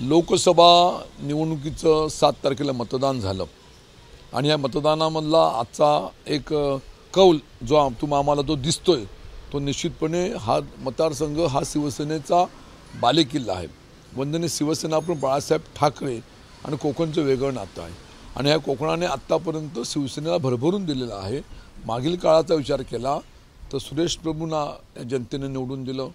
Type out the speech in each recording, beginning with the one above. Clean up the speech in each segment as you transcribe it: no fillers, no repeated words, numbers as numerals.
लोकसभा निवडणुकीचं 7 तारखेला मतदान झालं आणि या मतदानामधला आजचा एक कौल जो आम्हाला तो दिसतोय तो निश्चितपणे हा मतदारसंघ हा शिवसेनेचा बालेकिल्ला आहे। वंदनीय शिवसेना पण बाळासाहेब ठाकरे आणि कोकणचं वेगळं नातं आहे आणि ह्या कोकणाने आत्तापर्यंत शिवसेनेला भरभरून दिलेला आहे। मागील काळाचा विचार केला तर सुरेश प्रभूंना जनतेने निवडून दिलं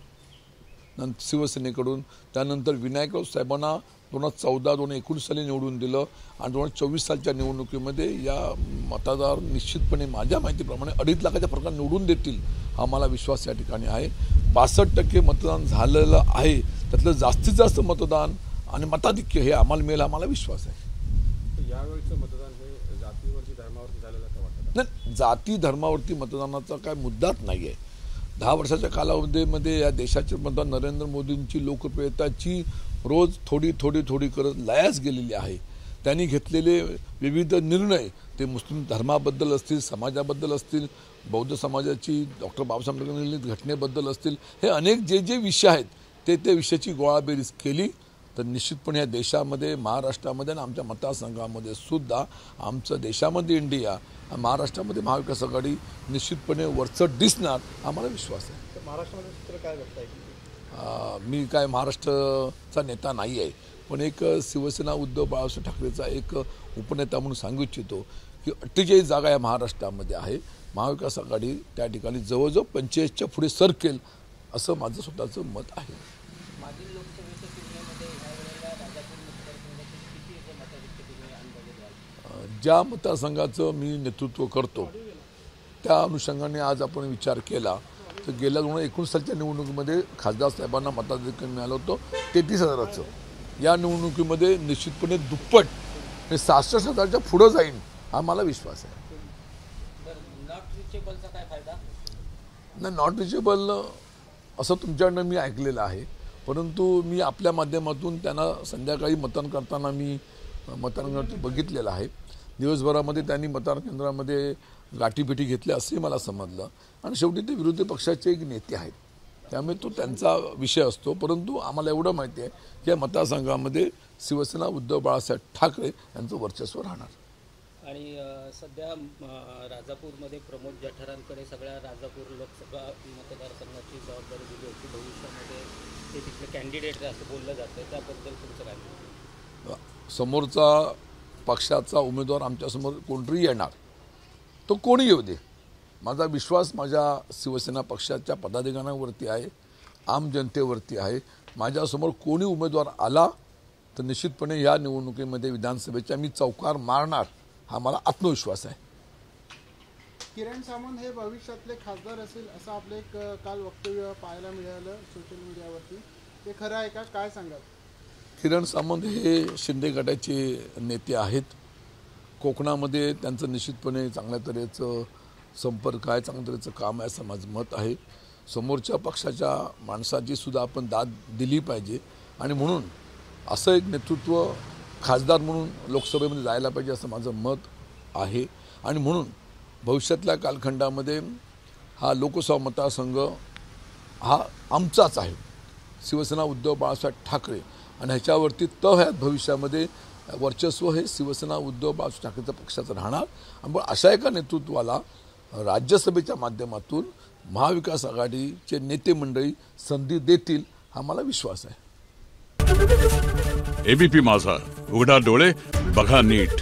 शिवसेनेकडून, त्यानंतर विनायकराव साहेबांना 2014-2019 साली निवडून दिलं आणि 2024 सालच्या निवडणुकीमध्ये या मतदार निश्चितपणे माझ्या माहितीप्रमाणे 2.5 लाखाच्या फरकाने निवडून देतील हा मला विश्वास या ठिकाणी आहे। 62% मतदान झालेलं आहे, त्यातलं जास्तीत जास्त मतदान आणि मताधिक्य हे आम्हाला मिळेल, आम्हाला विश्वास आहे। यावेळीचं मतदान हे जातीवरती धर्मावरती झालेलं का वाटतं? नाही, जाती धर्मावरती मतदानाचा काय मुद्दाच नाही आहे। 10 वर्षाच्या कालावधीमध्ये या देशाचे पंतप्रधान नरेंद्र मोदींची लोकप्रियताची रोज थोडी करत लयास गेलेली आहे। त्यांनी घेतलेले विविध निर्णय ते मुस्लिम धर्माबद्दल असतील, समाजाबद्दल असतील, बौद्ध समाजाची डॉक्टर बाबासाहेब आंबेडकर घटनेबद्दल असतील, हे अनेक जे विषय आहेत ते विषयाची गोळाबेरीज केली तर निश्चितपणे या देशामध्ये, महाराष्ट्रामध्ये आणि आमच्या मतदारसंघामध्ये सुद्धा आमचं देशामध्ये इंडिया, महाराष्ट्रामध्ये महाविकास आघाडी निश्चितपणे वरचढ दिसणार, आम्हाला विश्वास आहे। महाराष्ट्रामध्ये चित्र काय बघताय? मी काय महाराष्ट्राचा नेता नाही आहे, पण एक शिवसेना उद्धव बाळासाहेब ठाकरेचा एक उपनेता म्हणून सांगू इच्छितो की 48 जागा या महाराष्ट्रामध्ये आहे। महाविकास आघाडी त्या ठिकाणी जवळजवळ 45च्या पुढे सरकेल असं माझं स्वतःचं मत आहे। ज्या मतदारसंघाचं मी नेतृत्व करतो त्या अनुषंगाने आज आपण विचार केला तर गेल्या 2019 सालच्या निवडणुकीमध्ये खासदार साहेबांना मताधिक्य मिळालं होतं 33,000चं। या निवडणुकीमध्ये निश्चितपणे दुप्पट हे 66,000च्या पुढं जाईन हा मला विश्वास आहे। नाही, नॉट रिचेबल असं तुमच्याकडनं मी ऐकलेलं आहे, परंतु मी आपल्या माध्यमातून त्यांना संध्याकाळी मतदान करताना मी मतदान बघितलेलं आहे। दिवसभरामध्ये त्यांनी मतदान केंद्रामध्ये गाठीभेटी घेतल्या असे मला समजलं आणि शेवटी ते विरोधी पक्षाचे एक नेते आहेत, त्यामुळे तो त्यांचा विषय असतो। परंतु आम्हाला एवढं माहिती आहे की या मतदारसंघामध्ये शिवसेना उद्धव बाळासाहेब ठाकरे यांचं वर्चस्व राहणार। आणि सध्या राजापूरमध्ये प्रमोद जठारांकडे सगळ्या राजापूर लोकसभा मतदारसंघाची जबाबदारी दिली होती, भविष्यामध्ये ते तिथले कॅन्डिडेट असं बोललं जातं, त्याबद्दल तुमचं काय? समोरचा पक्षाचा उमेदवार आमच्यासमोर कोणतरी येणार, तो कोणी येऊ दे, माझा विश्वास माझ्या शिवसेना पक्षाच्या पदाधिकाऱ्यांवरती आहे, आम जनतेवरती आहे। माझ्यासमोर कोणी उमेदवार आला तर निश्चितपणे या निवडणुकीमध्ये विधानसभेच्या मी चौकार मारणार हा मला आत्मविश्वास आहे। किरण सामंत हे भविष्यातले खासदार असेल असं आपलं एक काल वक्तव्य पाहायला मिळालं सोशल मीडियावरती, ते खरं आहे का? काय सांगाल? किरण सामंत हे शिंदे गटाचे नेते आहेत। कोकणामध्ये त्यांचं निश्चितपणे चांगल्या तऱ्हेचं संपर्क आहे, चांगल्या तऱ्हेचं काम आहे असं माझं मत आहे। समोरच्या पक्षाच्या माणसाची सुद्धा आपण दाद दिली पाहिजे आणि म्हणून असं एक नेतृत्व खासदार म्हणून लोकसभेमध्ये जायला पाहिजे असं माझं मत आहे आणि म्हणून भविष्यातल्या कालखंडामध्ये हा लोकसभा मतदारसंघ हा आमचाच आहे, शिवसेना उद्धव बाळासाहेब ठाकरे, आणि ह्याच्यावरती तह भविष्यामध्ये वर्चस्व हे शिवसेना उद्धव बाळासाहेब ठाकरेच्या पक्षाचं राहणार आणि अशा एका नेतृत्वाला राज्यसभेच्या माध्यमातून महाविकास आघाडीचे नेते मंडळी संधी देतील हा मला विश्वास आहे। एबीपी माझा, उघडा डोळे बघा नीट।